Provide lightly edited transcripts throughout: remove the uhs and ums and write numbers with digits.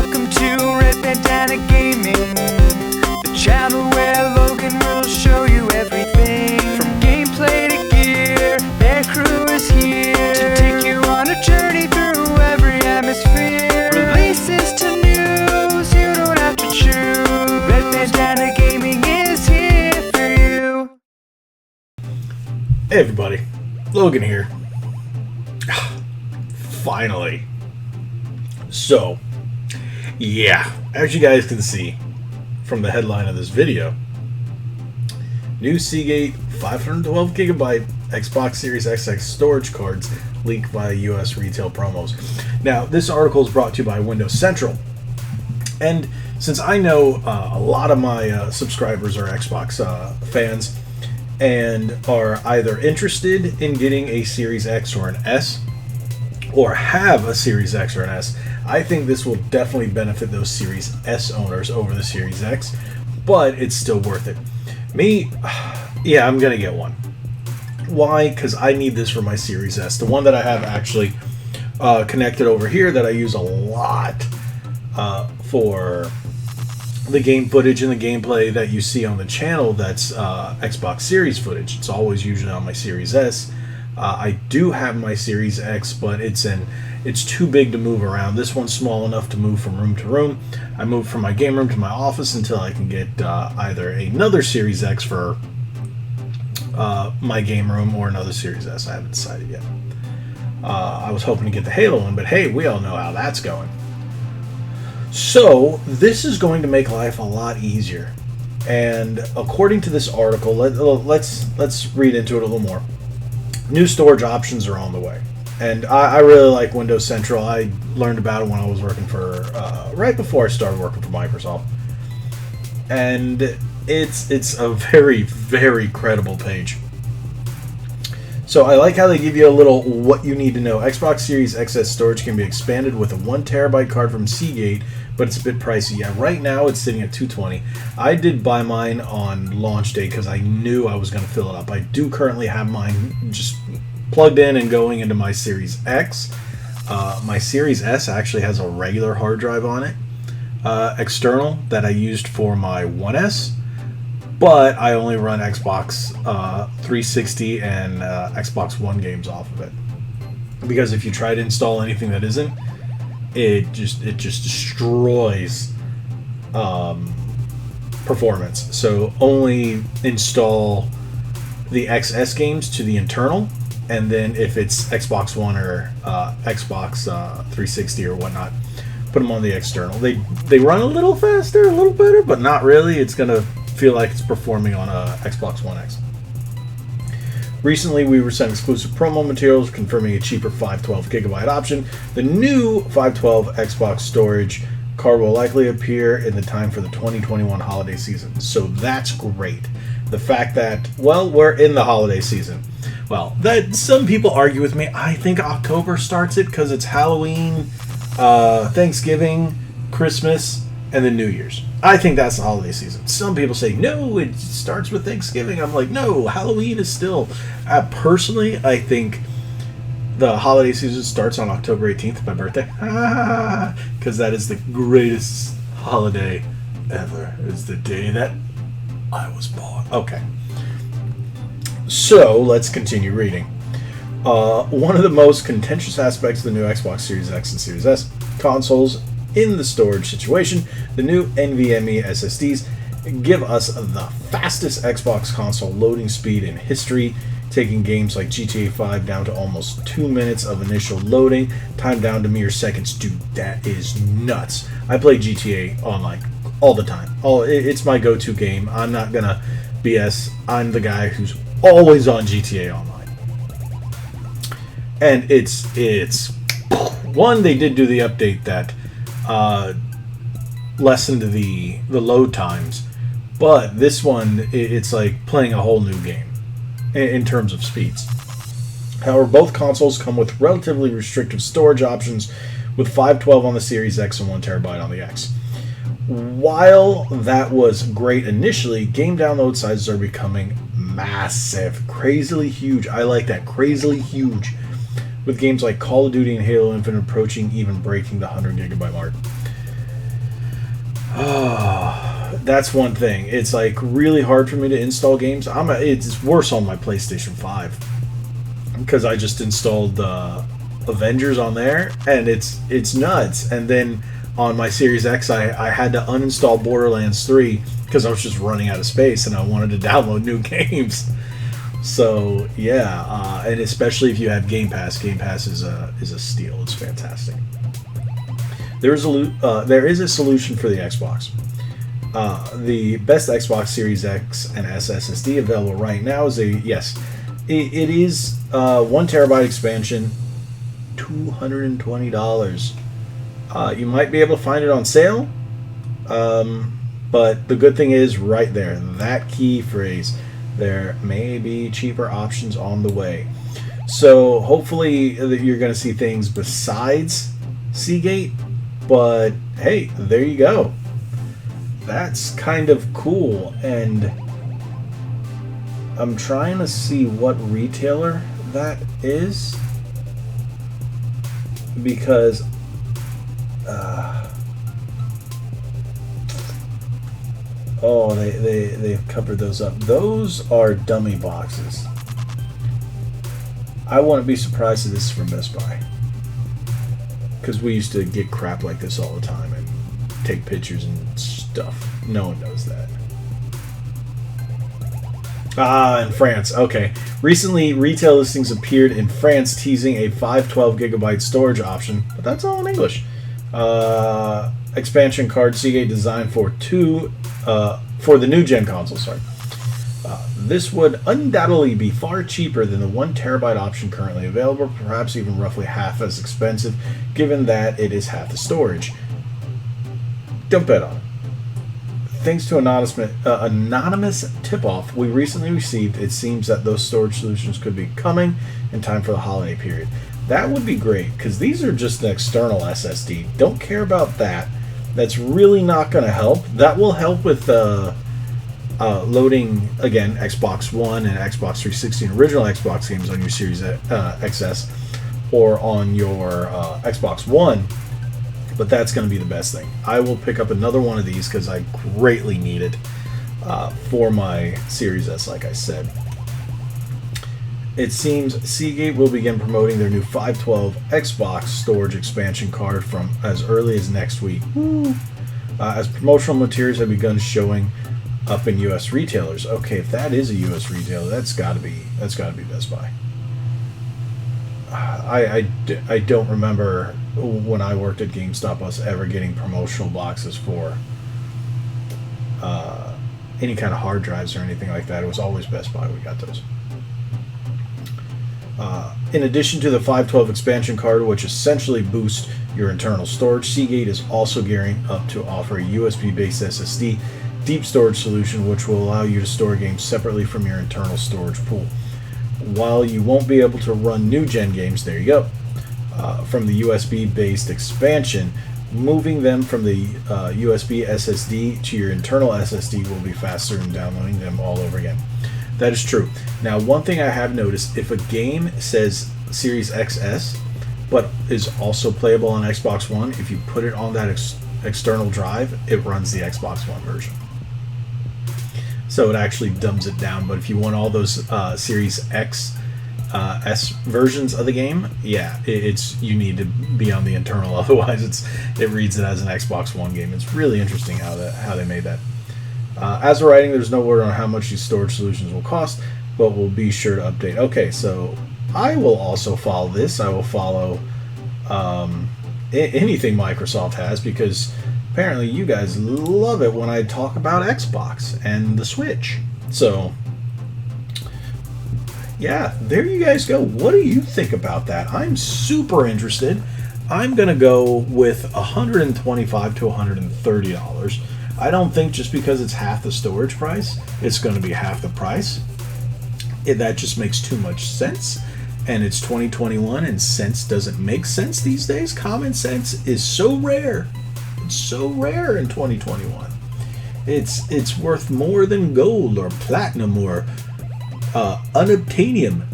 Welcome to Red Bandana Gaming, the channel where Logan will show you everything. From gameplay to gear, their crew is here to take you on a journey through every atmosphere. Releases to news, you don't have to choose. Red Bandana Gaming is here for you. Hey everybody, Logan here. Finally. So, yeah, as you guys can see from the headline of this video, new Seagate 512 gigabyte Xbox Series XX storage cards leaked via US retail promos. Now, this article is brought to you by Windows Central. And since I know a lot of my subscribers are Xbox fans and are either interested in getting a Series X or an S, or have a Series X or an S, I think this will definitely benefit those Series S owners over the Series X, but it's still worth it. Me, yeah, I'm gonna get one. Why? Because I need this for my Series S. The one that I have actually connected over here that I use a lot for the game footage and the gameplay that you see on the channel, that's Xbox Series footage. It's always usually on my Series S. I do have my Series X, but it's too big to move around. This one's small enough to move from room to room. I moved from my game room to my office until I can get either another Series X for my game room or another Series S. I haven't decided yet. I was hoping to get the Halo one, but hey, we all know how that's going. So this is going to make life a lot easier. And according to this article, let's read into it a little more. New storage options are on the way, and I really like Windows Central. I learned about it when I was working for right before I started working for Microsoft, and it's a very, very credible page. So I like how they give you a little what you need to know. Xbox Series XS storage can be expanded with a 1 terabyte card from Seagate, but it's a bit pricey. Yeah, right now it's sitting at $220. I did buy mine on launch day because I knew I was going to fill it up. I do currently have mine just plugged in and going into my Series X. My Series S actually has a regular hard drive on it, external, that I used for my 1S. But I only run Xbox 360 and Xbox One games off of it. Because if you try to install anything that isn't, it just destroys performance. So only install the XS games to the internal, and then if it's Xbox One or Xbox 360 or whatnot, put them on the external. They run a little faster, a little better, but not really. It's gonna feel like it's performing on a Xbox One X. Recently, we were sent exclusive promo materials confirming a cheaper 512 gigabyte option. The new 512 Xbox storage card will likely appear in the time for the 2021 holiday season. So that's great. The fact that, well, we're in the holiday season. Well, that some people argue with me. I think October starts it because it's Halloween, Thanksgiving, Christmas, and then New Year's. I think that's the holiday season. Some people say, no, it starts with Thanksgiving. I'm like, no, Halloween is still... personally, I think the holiday season starts on October 18th, my birthday. Because that is the greatest holiday ever. It's the day that I was born. Okay. So, let's continue reading. One of the most contentious aspects of the new Xbox Series X and Series S consoles in the storage situation, the new NVMe SSDs give us the fastest Xbox console loading speed in history, taking games like GTA 5 down to almost 2 minutes of initial loading, time down to mere seconds. Dude, that is nuts. I play GTA online all the time. It's my go-to game. I'm not gonna BS. I'm the guy who's always on GTA online. And it's one, they did do the update that lessened the load times, but this one, it's like playing a whole new game in terms of speeds. However, both consoles come with relatively restrictive storage options, with 512 on the Series X and 1 terabyte on the X. While that was great initially, game download sizes are becoming massive, crazily huge. I like that, crazily huge, with games like Call of Duty and Halo Infinite approaching, even breaking the 100 gigabyte mark. Oh, that's one thing. It's like really hard for me to install games. It's worse on my PlayStation 5 because I just installed Avengers on there, and it's nuts. And then on my Series X, I had to uninstall Borderlands 3 because I was just running out of space and I wanted to download new games. So yeah, and especially if you have Game Pass, Game Pass is a steal. It's fantastic. There is a solution for the Xbox. The best Xbox Series X and S SSD available right now is it is 1 terabyte expansion, $220. You might be able to find it on sale, but the good thing is right there, that key phrase. There may be cheaper options on the way. So hopefully you're going to see things besides Seagate. But hey, there you go. That's kind of cool. And I'm trying to see what retailer that is. Because oh, they've covered those up. Those are dummy boxes. I wouldn't be surprised if this is from Best Buy. Because we used to get crap like this all the time and take pictures and stuff. No one knows that. Ah, in France. Okay. Recently, retail listings appeared in France teasing a 512 gigabyte storage option, but that's all in English. Expansion card Seagate designed for the new gen console. Sorry, this would undoubtedly be far cheaper than the 1 terabyte option currently available, perhaps even roughly half as expensive, given that it is half the storage. Don't bet on it. Thanks to anonymous tip-off we recently received, it seems that those storage solutions could be coming in time for the holiday period. That would be great, because these are just an external SSD. Don't care about that. That's really not going to help. That will help with loading, again, Xbox One and Xbox 360 and original Xbox games on your Series XS or on your Xbox One. But that's going to be the best thing. I will pick up another one of these because I greatly need it for my Series S, like I said. It seems Seagate will begin promoting their new 512 Xbox storage expansion card from as early as next week. As promotional materials have begun showing up in U.S. retailers. Okay, if that is a U.S. retailer, that's got to be Best Buy. I don't remember when I worked at GameStop us ever getting promotional boxes for any kind of hard drives or anything like that. It was always Best Buy we got those. In addition to the 512 expansion card, which essentially boosts your internal storage, Seagate is also gearing up to offer a USB-based SSD deep storage solution, which will allow you to store games separately from your internal storage pool. While you won't be able to run new gen games, there you go, from the USB-based expansion, moving them from the USB SSD to your internal SSD will be faster than downloading them all over again. That is true. Now, one thing I have noticed, if a game says Series XS, but is also playable on Xbox One, if you put it on that external drive, it runs the Xbox One version. So it actually dumbs it down. But if you want all those Series X S versions of the game, yeah, you need to be on the internal. Otherwise, it reads it as an Xbox One game. It's really interesting how they made that. As of writing, there's no word on how much these storage solutions will cost, but we'll be sure to update. Okay, so I will also follow this. I will follow anything Microsoft has, because apparently you guys love it when I talk about Xbox and the Switch. So, yeah, there you guys go. What do you think about that? I'm super interested. I'm going to go with $125 to $130. I don't think just because it's half the storage price, it's going to be half the price. That just makes too much sense. And it's 2021 and sense doesn't make sense these days. Common sense is so rare. It's so rare in 2021. It's worth more than gold or platinum or unobtainium.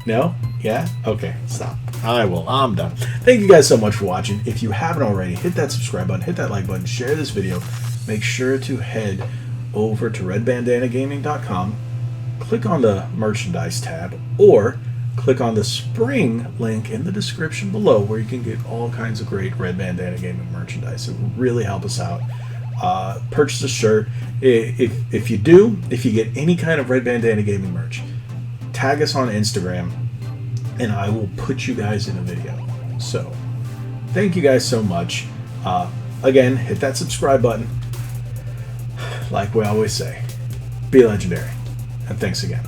No? Yeah? Okay, stop. I'm done. Thank you guys so much for watching. If you haven't already, hit that subscribe button, hit that like button, share this video. Make sure to head over to redbandanagaming.com, click on the merchandise tab, or click on the spring link in the description below where you can get all kinds of great Red Bandana Gaming merchandise. It will really help us out. Purchase a shirt. If you get any kind of Red Bandana Gaming merch, tag us on Instagram and I will put you guys in a video. So thank you guys so much. Again, hit that subscribe button. Like we always say, be legendary. And thanks again.